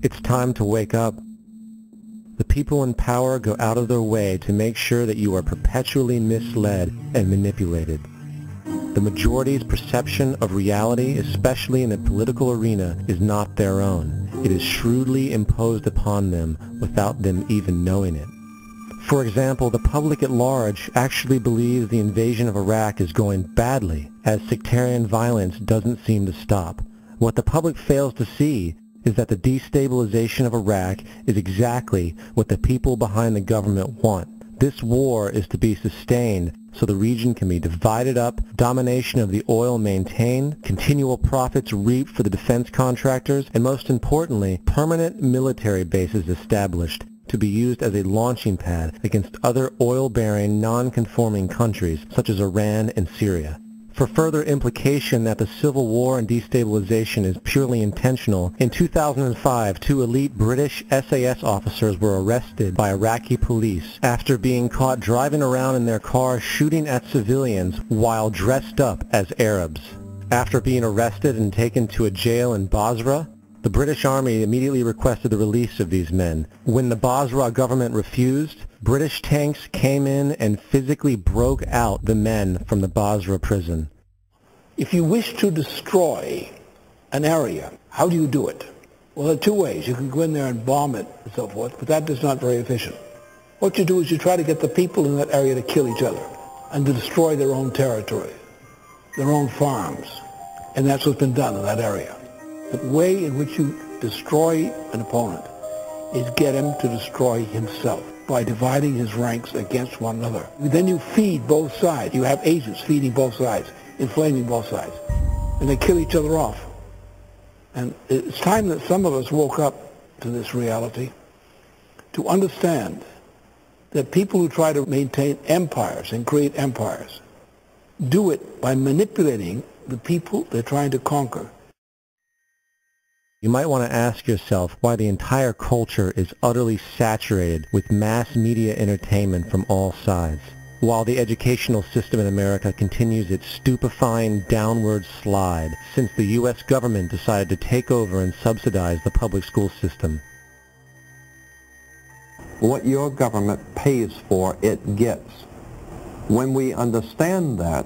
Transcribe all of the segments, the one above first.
It's time to wake up. The people in power go out of their way to make sure that you are perpetually misled and manipulated. The majority's perception of reality, especially in the political arena, is not their own. It is shrewdly imposed upon them without them even knowing it. For example, the public at large actually believes the invasion of Iraq is going badly, as sectarian violence doesn't seem to stop. What the public fails to see is that the destabilization of Iraq is exactly what the people behind the government want. This war is to be sustained so the region can be divided up, domination of the oil maintained, continual profits reaped for the defense contractors, and most importantly, permanent military bases established to be used as a launching pad against other oil-bearing, non-conforming countries such as Iran and Syria. For further implication that the civil war and destabilization is purely intentional, in 2005, 2 elite British SAS officers were arrested by Iraqi police after being caught driving around in their car shooting at civilians while dressed up as Arabs. After being arrested and taken to a jail in Basra, the British Army immediately requested the release of these men. When the Basra government refused, British tanks came in and physically broke out the men from the Basra prison. If you wish to destroy an area, how do you do it? Well, there are 2 ways. You can go in there and bomb it and so forth, but that is not very efficient. What you do is you try to get the people in that area to kill each other and to destroy their own territory, their own farms, and that's what's been done in that area. The way in which you destroy an opponent is get him to destroy himself by dividing his ranks against one another. Then you feed both sides. You have agents feeding both sides, inflaming both sides, and they kill each other off. And it's time that some of us woke up to this reality to understand that people who try to maintain empires and create empires do it by manipulating the people they're trying to conquer. You might want to ask yourself why the entire culture is utterly saturated with mass media entertainment from all sides, while the educational system in America continues its stupefying downward slide since the U.S. government decided to take over and subsidize the public school system. What your government pays for, it gets. When we understand that,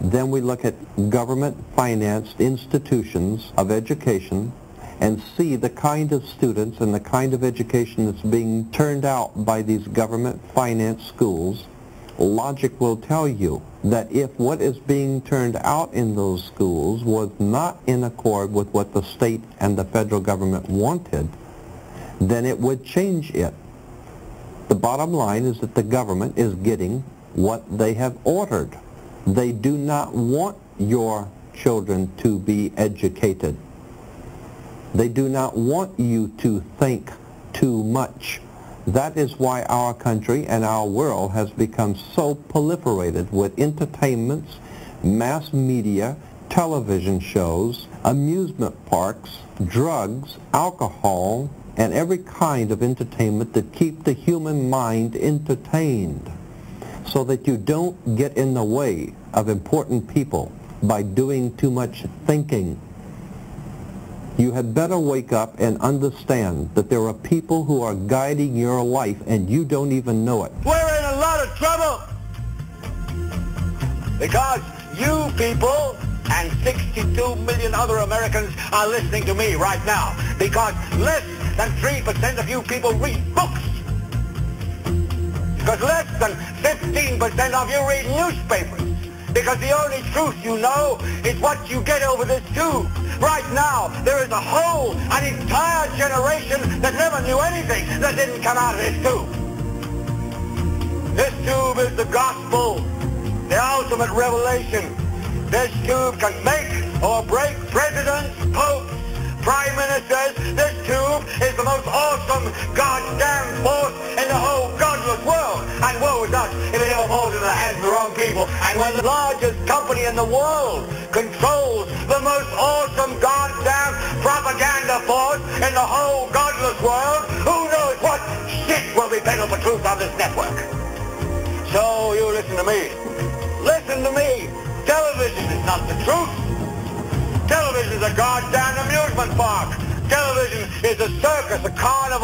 then we look at government-financed institutions of education and see the kind of students and the kind of education that's being turned out by these government-financed schools. Logic will tell you that if what is being turned out in those schools was not in accord with what the state and the federal government wanted, then it would change it. The bottom line is that the government is getting what they have ordered. They do not want your children to be educated. They do not want you to think too much. That is why our country and our world has become so proliferated with entertainments, mass media, television shows, amusement parks, drugs, alcohol, and every kind of entertainment that keep the human mind entertained, so that you don't get in the way of important people by doing too much thinking. You had better wake up and understand that there are people who are guiding your life and you don't even know it. We're in a lot of trouble because you people and 62 million other Americans are listening to me right now, because less than 3% of you people read books, because less than 15% of you read newspapers, because the only truth you know is what you get over this tube. Right now, there is an entire generation that never knew anything that didn't come out of this tube. This tube is the gospel, the ultimate revelation. This tube can make or break presidents, popes, prime ministers. This tube is the most awesome goddamn force in the whole godless world. And woe is us if it ever falls into the hands of the wrong people. And when the largest company in the world controls the most awesome goddamn propaganda force in the whole godless world, who knows what shit will be peddled for truth on this network. So you listen to me. Listen to me. Television is not the truth. Television is a goddamn amusement park. Television is a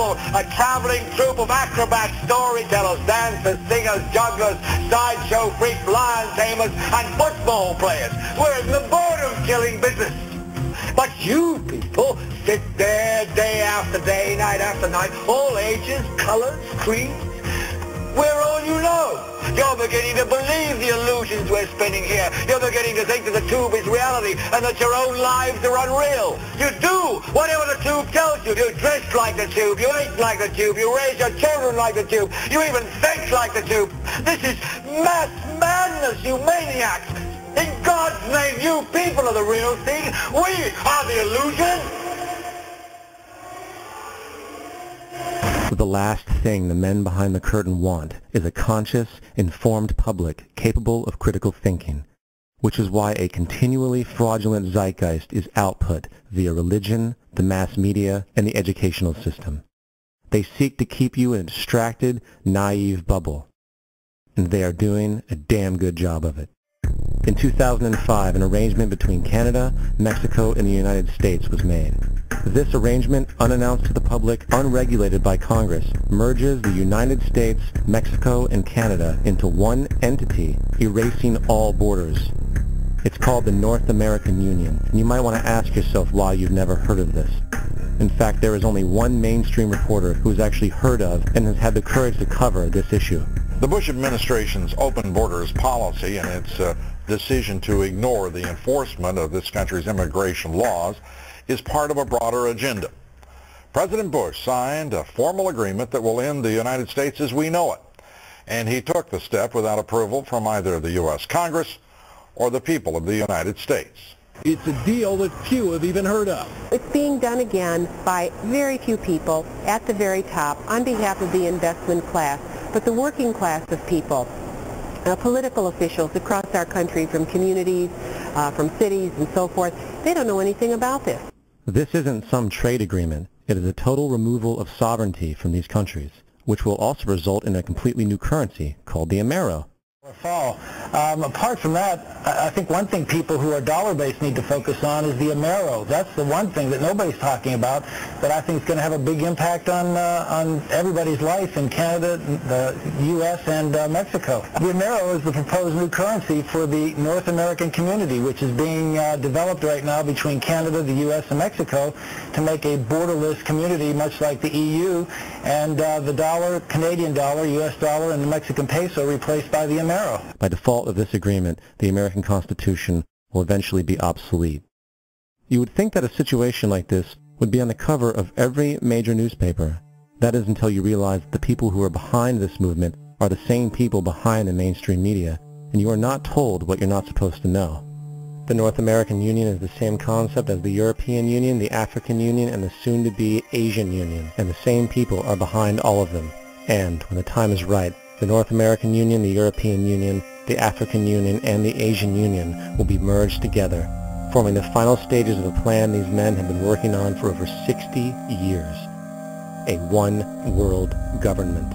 all a traveling troupe of acrobats, storytellers, dancers, singers, jugglers, sideshow freaks, lion tamers, and football players. We're in the boredom-killing business. But you people sit there day after day, night after night, all ages, colors, creeds. We're all you know. You're beginning to believe the illusions we're spinning here. You're beginning to think that the tube is reality and that your own lives are unreal. You do whatever the tube tells you. You dress like the tube. You eat like the tube. You raise your children like the tube. You even think like the tube. This is mass madness, you maniacs. In God's name, you people are the real thing. We are the illusion. The last thing the men behind the curtain want is a conscious, informed public capable of critical thinking, which is why a continually fraudulent zeitgeist is output via religion, the mass media, and the educational system. They seek to keep you in a distracted, naive bubble, and they are doing a damn good job of it. In 2005, an arrangement between Canada, Mexico, and the United States was made. This arrangement, unannounced to the public, unregulated by Congress, merges the United States, Mexico, and Canada into one entity, erasing all borders. It's called the North American Union, and you might want to ask yourself why you've never heard of this. In fact, there is only one mainstream reporter who has actually heard of and has had the courage to cover this issue. The Bush administration's open borders policy and its decision to ignore the enforcement of this country's immigration laws is part of a broader agenda. President Bush signed a formal agreement that will end the United States as we know it, and he took the step without approval from either the U.S. Congress or the people of the United States. It's a deal that few have even heard of. It's being done again by very few people at the very top on behalf of the investment class, but the working class of people, political officials across our country from communities, from cities and so forth, they don't know anything about this. This isn't some trade agreement. It is a total removal of sovereignty from these countries, which will also result in a completely new currency called the Amero. Apart from that, I think one thing people who are dollar-based need to focus on is the Amero. That's the one thing that nobody's talking about that I think is going to have a big impact on everybody's life in Canada, the U.S., and Mexico. The Amero is the proposed new currency for the North American community, which is being developed right now between Canada, the U.S., and Mexico to make a borderless community much like the EU, and the dollar, Canadian dollar, U.S. dollar, and the Mexican peso replaced by the Amero. By default of this agreement, the American Constitution will eventually be obsolete. You would think that a situation like this would be on the cover of every major newspaper. That is until you realize that the people who are behind this movement are the same people behind the mainstream media, and you are not told what you're not supposed to know. The North American Union is the same concept as the European Union, the African Union, and the soon-to-be Asian Union, and the same people are behind all of them. And, when the time is right, the North American Union, the European Union, the African Union, and the Asian Union will be merged together, forming the final stages of a plan these men have been working on for over 60 years. A one-world government.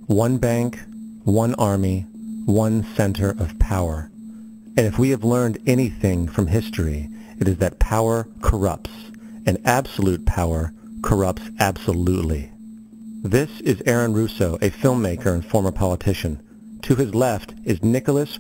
One bank, one army, one center of power. And if we have learned anything from history, it is that power corrupts, and absolute power corrupts absolutely. This is Aaron Russo, a filmmaker and former politician. To his left is Nicholas